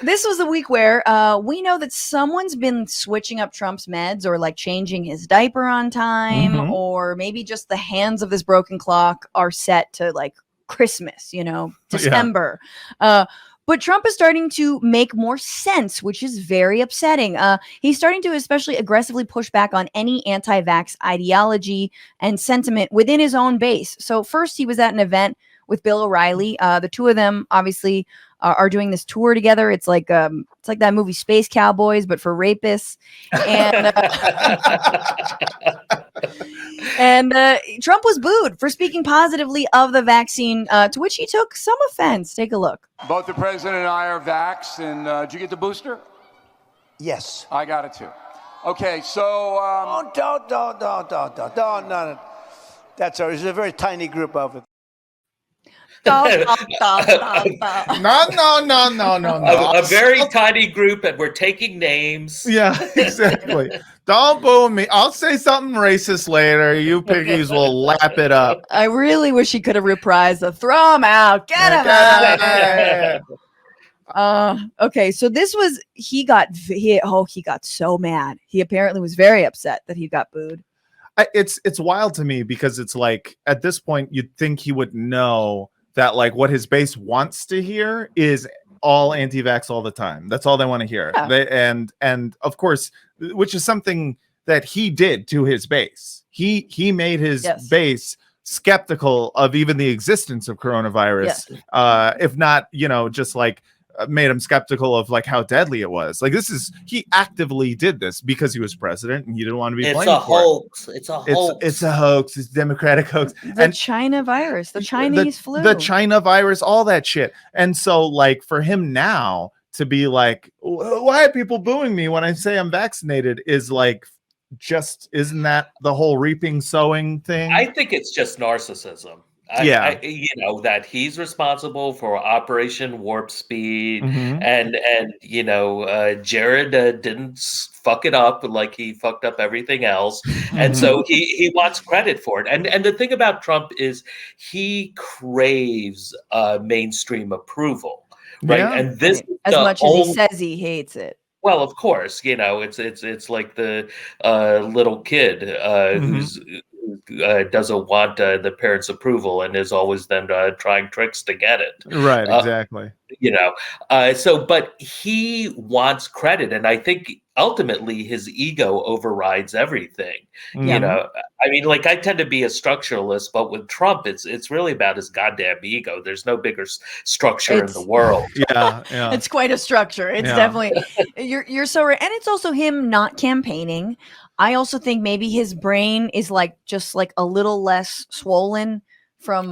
This was the week where we know that someone's been switching up Trump's meds or like changing his diaper on time, or maybe just the hands of this broken clock are set to like Christmas, December. Yeah. But Trump is starting to make more sense, which is very upsetting. He's starting to especially aggressively push back on any anti-vax ideology and sentiment within his own base. So first he was at an event with Bill O'Reilly. The two of them obviously are doing this tour together. It's like that movie Space Cowboys, but for rapists. And Trump was booed for speaking positively of the vaccine, to which he took some offense. Take a look. Both the president and I are vaxxed, and did you get the booster? Yes. I got it too. Okay, so don't. No. That's all. There's a very tiny group of it. No. A very tiny group, and we're taking names. Yeah, exactly. Don't boo me. I'll say something racist later. You piggies will lap it up. I really wish he could have reprised the throw him out. Get him out. Okay, so this was, he got so mad. He apparently was very upset that he got booed. It's wild to me because it's like, at this point, you'd think he would know that like what his base wants to hear is all anti-vax all the time. That's all they want to hear. Yeah. And of course, which is something that he did to his base. He made his base skeptical of even the existence of coronavirus. Yes. If not, just like made him skeptical of like how deadly it was. Like he actively did this because he was president and he didn't want to be blamed for it. It's a hoax. It's a hoax. It's a Democratic hoax. The China virus, the Chinese flu, the China virus, all that shit. And so like for him now to be like, why are people booing me when I say I'm vaccinated is like, isn't that the whole reaping sowing thing? I think it's just narcissism. That he's responsible for Operation Warp Speed, and Jared didn't fuck it up like he fucked up everything else, and so he wants credit for it. And the thing about Trump is he craves mainstream approval, right? Yeah. And this as much as he says he hates it. Well, of course, it's like the little kid who's doesn't want the parents' approval and is always then trying tricks to get it. Right, exactly. But he wants credit, and I think ultimately his ego overrides everything. Yeah. I mean, like I tend to be a structuralist, but with Trump, it's really about his goddamn ego. There's no bigger structure in the world. Yeah. It's quite a structure. It's definitely you're so right, and it's also him not campaigning. I also think maybe his brain is like just like a little less swollen from,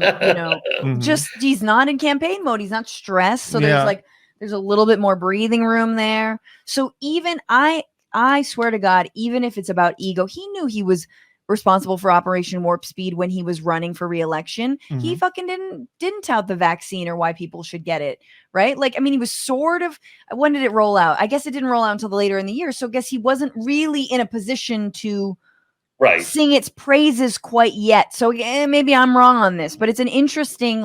just he's not in campaign mode. He's not stressed. So there's a little bit more breathing room there. So even I swear to God, even if it's about ego, he knew he was responsible for Operation Warp Speed when he was running for re-election. He fucking didn't tout the vaccine or why people should get it, right? Like, I mean, he was sort of, when did it roll out? I guess it didn't roll out until later in the year. So I guess he wasn't really in a position to sing its praises quite yet. So maybe I'm wrong on this, but it's an interesting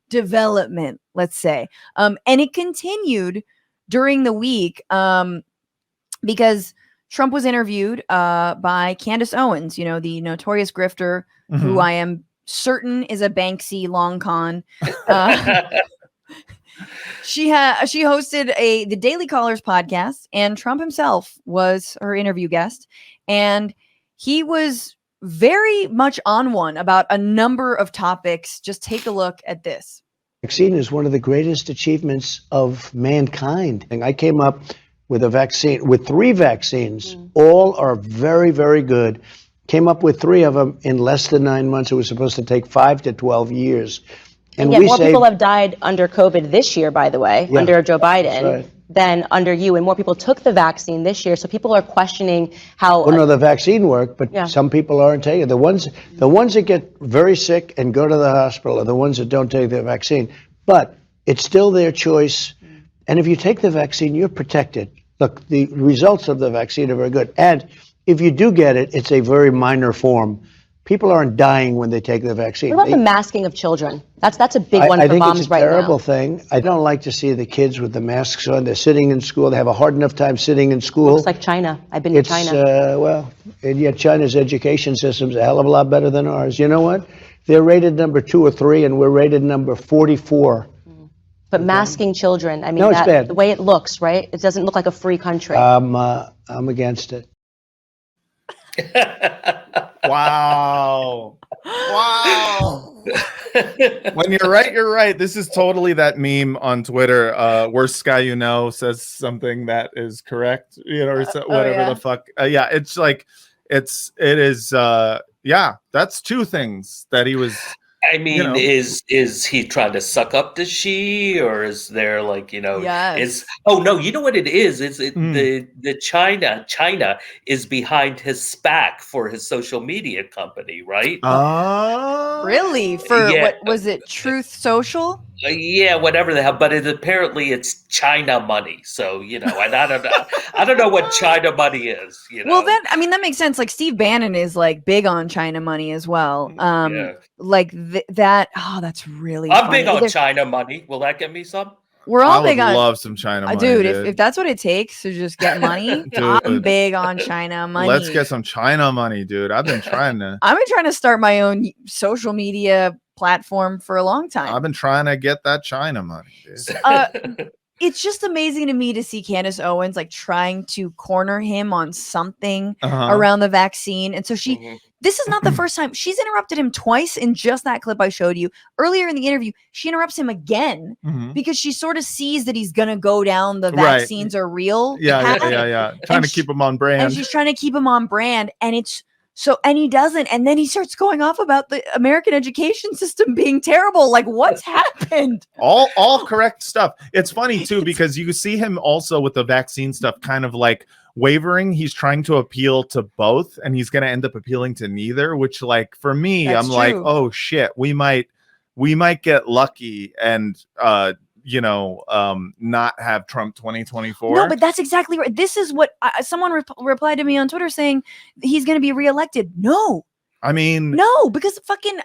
development, let's say. And it continued during the week because Trump was interviewed by Candace Owens, the notorious grifter, who I am certain is a Banksy long con. She hosted the Daily Callers podcast, and Trump himself was her interview guest, and he was very much on one about a number of topics. Just take a look at this. Vaccine is one of the greatest achievements of mankind. And I came up with with 3 vaccines. All are very, very good. Came up with 3 of them in less than 9 months. It was supposed to take 5 to 12 years. And more people have died under COVID this year, by the way, under Joe Biden, than under you. And more people took the vaccine this year. So people are questioning how. Well, no, the vaccine worked, but some people aren't taking it. The ones that get very sick and go to the hospital are the ones that don't take the vaccine. But it's still their choice. And if you take the vaccine, you're protected. Look, the results of the vaccine are very good. And if you do get it, it's a very minor form. People aren't dying when they take the vaccine. What about the masking of children? That's a big one for moms right now. I think it's a terrible thing. I don't like to see the kids with the masks on. They're sitting in school. They have a hard enough time sitting in school. Looks like China. I've been to China. Well, and yet China's education system's a hell of a lot better than ours. You know what? They're rated number 2 or 3, and we're rated number 44. But masking children, I mean, no, it's bad. The way it looks, right? It doesn't look like a free country. I'm against it. Wow. Wow. When you're right, you're right. This is totally that meme on Twitter. Worst guy you know says something that is correct, you know, or whatever the fuck. Yeah, it's like it is yeah, that's 2 things that he was. I mean, you know, is he trying to suck up to she, or is there like, you know, is no, you know what it is? It's the China is behind his SPAC for his social media company, right? Really? For what was it? Truth Social? Yeah, whatever the hell. But apparently it's China money. So, you know, and I don't know what China money is. You know? Well, then I mean that makes sense. Like Steve Bannon is like big on China money as well. Like that. Oh, that's really. I'm big on China money. Will that get me some? We're all big on. Love some China money, dude. If that's what it takes to just get money, I'm big on China money. Let's get some China money, dude. I've been trying to start my own social media platform for a long time. I've been trying to get that China money, dude. It's just amazing to me to see Candace Owens like trying to corner him on something around the vaccine. And so this is not the first time. She's interrupted him twice in just that clip I showed you. Earlier in the interview, she interrupts him again because she sort of sees that he's going to go down the vaccines are real. Yeah. Trying to keep him on brand. And she's trying to keep him on brand. And and he doesn't. And then he starts going off about the American education system being terrible. Like, what's happened? All correct stuff. It's funny, too, because you see him also with the vaccine stuff kind of like wavering. He's trying to appeal to both, and he's going to end up appealing to neither, which, like, for me, I'm like, oh, shit, we might get lucky and, you know, not have Trump 2024. No, but that's exactly right. This is what someone replied to me on Twitter saying he's going to be reelected. No, I mean, no, because fucking,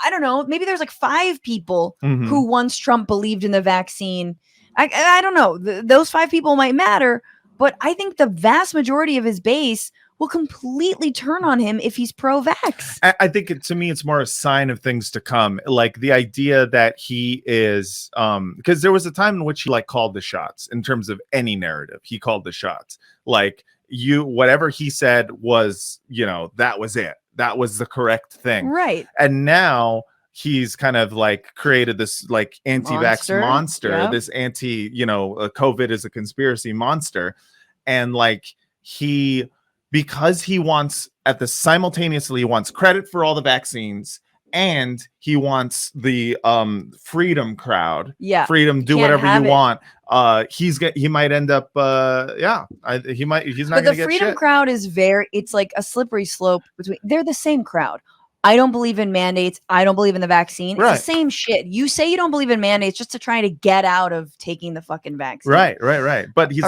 I don't know. Maybe there's like 5 people who once Trump believed in the vaccine. I don't know. Those 5 people might matter, but I think the vast majority of his base will completely turn on him if he's pro-vax. I think to me, it's more a sign of things to come. Like the idea that he is, because there was a time in which he like called the shots in terms of any narrative. He called the shots. Like whatever he said was, you know, that was it. That was the correct thing. Right. And now he's kind of like created this like anti-vax monster, this you know, COVID is a conspiracy monster. And like because he wants simultaneously wants credit for all the vaccines and he wants the freedom crowd. Yeah. Freedom, do whatever you want. He might end up he's not but gonna get shit. But the freedom crowd is it's like a slippery slope they're the same crowd. I don't believe in mandates. I don't believe in the vaccine. It's the same shit. You say you don't believe in mandates just to try to get out of taking the fucking vaccine. Right. But he's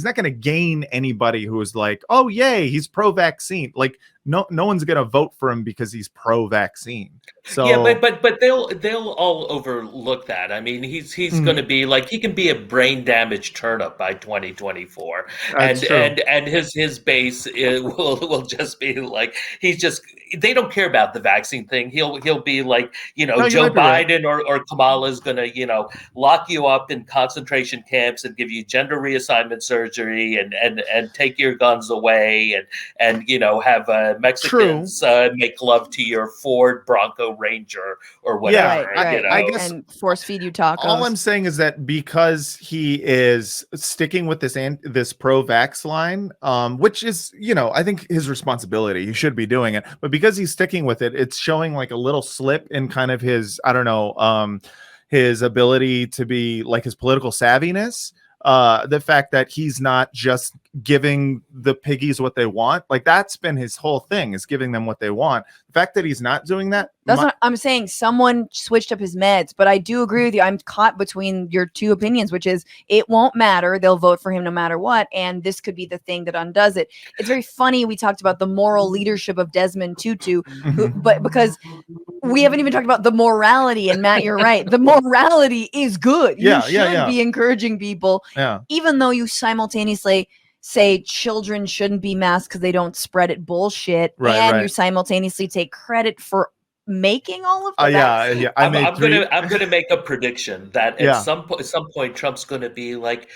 not going to gain anybody who is like, oh, yay, he's pro-vaccine. Like, no one's going to vote for him because he's pro-vaccine. So yeah, but they'll all overlook that. I mean, he's going to be like, he can be a brain damaged turnip by 2024, and his base will just be like they don't care about the vaccine thing. He'll be like, you know, Joe Biden or Kamala is going to, you know, lock you up in concentration camps and give you gender reassignment surgery and take your guns away and you know have Mexicans make love to your Ford Bronco Ranger or whatever. Yeah, you know? I guess, and force feed you tacos. All I'm saying is that because he is sticking with this pro-vax line, which is, you know, I think his responsibility. He should be doing it, but because he's sticking with it, it's showing like a little slip in kind of his, I don't know, his ability to be like his political savviness. the fact that he's not just giving the piggies what they want. Like that's been his whole thing, is giving them what they want. The fact that he's not doing that. That's what I'm saying. Someone switched up his meds, but I do agree with you. I'm caught between your two opinions, which is it won't matter. They'll vote for him no matter what. And this could be the thing that undoes it. It's very funny. We talked about the moral leadership of Desmond Tutu, but because we haven't even talked about the morality. And Matt, you're right. The morality is good. You should be encouraging people, even though you simultaneously say children shouldn't be masked because they don't spread it bullshit, you simultaneously take credit for making all of that. I'm gonna make a prediction that at some point Trump's gonna be like,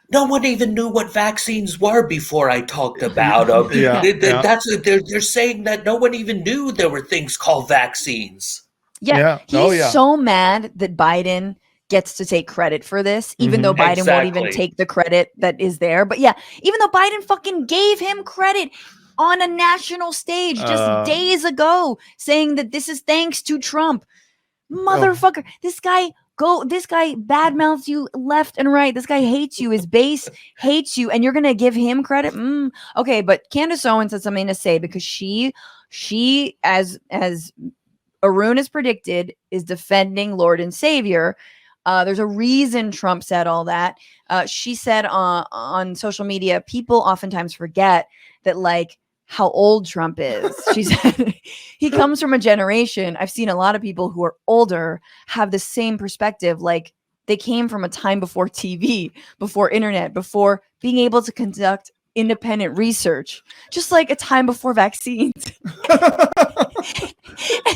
no one even knew what vaccines were before I talked about them. They're saying that no one even knew there were things called vaccines. He's so mad that Biden gets to take credit for this, even though Biden won't even take the credit that is there. But even though Biden fucking gave him credit on a national stage just days ago, saying that this is thanks to Trump. Motherfucker, this guy badmouths you left and right. This guy hates you. His base hates you, and you're gonna give him credit. Okay, but Candace Owens has something to say, because she as Arun has predicted, is defending Lord and Savior. There's a reason Trump said all that. She said on social media, people oftentimes forget that, like, how old Trump is. She said he comes from a generation. I've seen a lot of people who are older have the same perspective. Like, they came from a time before TV, before internet, before being able to conduct independent research, just like a time before vaccines.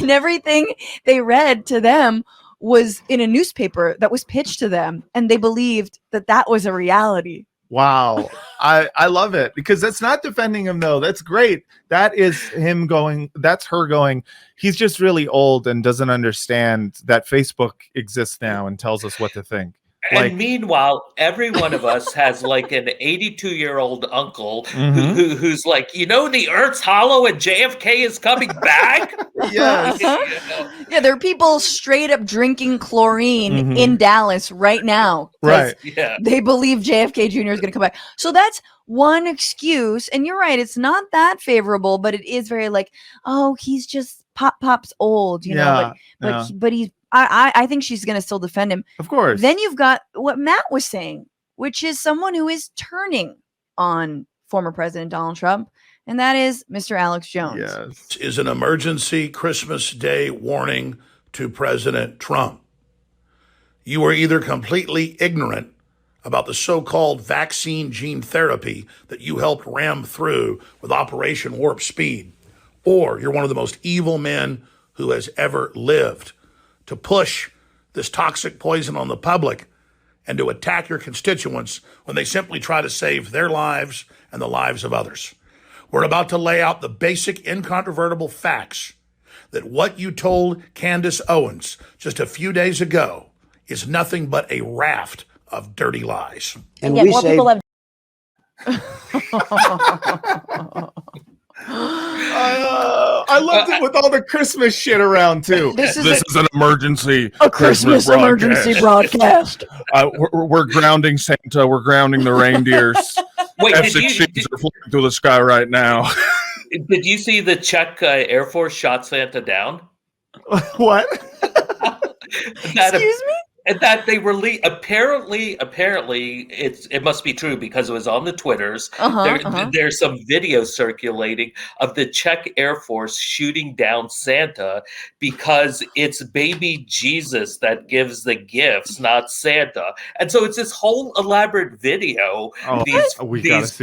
And everything they read to them was in a newspaper that was pitched to them, and they believed that that was a reality. Wow. I love it, because that's not defending him, though. That's great. That is him going, that's her going, he's just really old and doesn't understand that Facebook exists now and tells us what to think. And meanwhile, every one of us has like an 82-year-old uncle who's like, the Earth's hollow and JFK is coming back. Yes. Yeah, there are people straight up drinking chlorine in Dallas right now. Right. Yeah. They believe JFK Jr. is going to come back. So that's one excuse. And you're right. It's not that favorable, but it is very like, oh, he's just Pop's old, know, but he's, I think she's going to still defend him. Of course. Then you've got what Matt was saying, which is someone who is turning on former President Donald Trump, and that is Mr. Alex Jones. Yes. Is an emergency Christmas Day warning to President Trump. You are either completely ignorant about the so-called vaccine gene therapy that you helped ram through with Operation Warp Speed, or you're one of the most evil men who has ever lived, to push this toxic poison on the public and to attack your constituents when they simply try to save their lives and the lives of others. We're about to lay out the basic, incontrovertible facts that what you told Candace Owens just a few days ago is nothing but a raft of dirty lies. And we more say people have I loved it with all the Christmas shit around too. This is an emergency, a Christmas emergency broadcast. We're grounding Santa. We're grounding the reindeers. Wait, F-16s are flying through the sky right now. Did you see the Czech Air Force shot Santa down? What? Excuse me? And that they released, apparently, it must be true because it was on the Twitters. There's some video circulating of the Czech Air Force shooting down Santa because it's baby Jesus that gives the gifts, not Santa. And so it's this whole elaborate video. These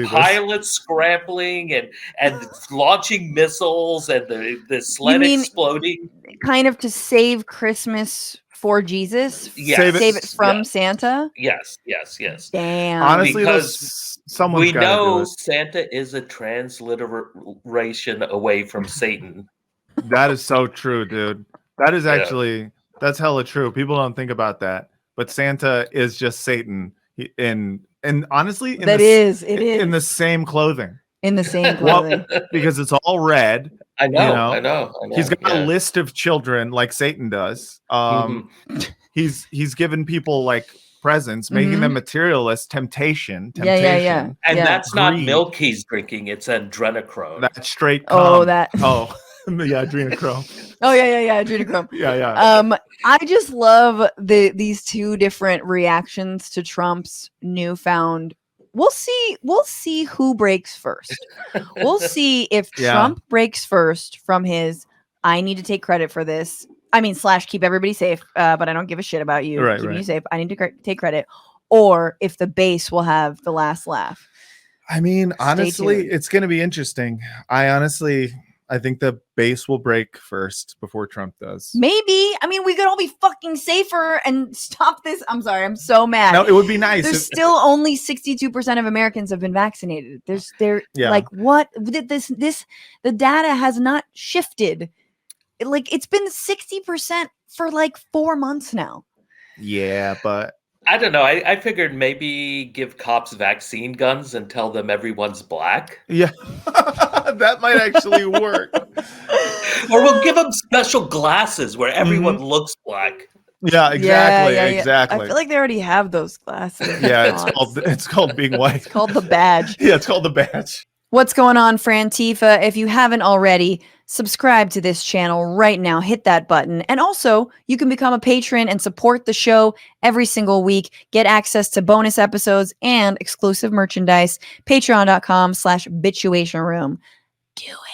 pilots scrambling and launching missiles and the sled exploding. Kind of to save Christmas for Jesus? Yes. Save it from Santa? Yes. Damn. Honestly, we know Santa is a transliteration away from Satan. That is so true, dude. That is actually, that's hella true. People don't think about that. But Santa is just Satan. And honestly, it is in the same clothing. In the same clothing. Because it's all red. I know. He's got a list of children like Satan does. He's given people like presence, making them materialist, temptation. Yeah. And that's greed. not milk he's drinking, it's adrenochrome. That's straight cum. Yeah, adrenochrome. Yeah, adrenochrome. Yeah. I just love these two different reactions to Trump's newfound. We'll see who breaks first. We'll see if Trump breaks first from his I need to take credit for this. I mean, / keep everybody safe, but I don't give a shit about you. Keeping you safe. I need to take credit. Or if the base will have the last laugh. I mean, honestly, it's going to be interesting. I think the base will break first before Trump does. Maybe. I mean, we could all be fucking safer and stop this. I'm sorry. I'm so mad. No, it would be nice. There's still only 62% of Americans have been vaccinated. Like what? The data has not shifted. Like it's been 60% for like 4 months now. Yeah, but I don't know. I figured maybe give cops vaccine guns and tell them everyone's black. Yeah, that might actually work. Or we'll give them special glasses where everyone looks black. Yeah, exactly. Exactly. I feel like they already have those glasses. Yeah, it's called being white. It's called the badge. Yeah, it's called the badge. What's going on, Frantifa? If you haven't already, subscribe to this channel right now. Hit that button. And also, you can become a patron and support the show every single week. Get access to bonus episodes and exclusive merchandise. Patreon.com/Bitchuation Room. Do it.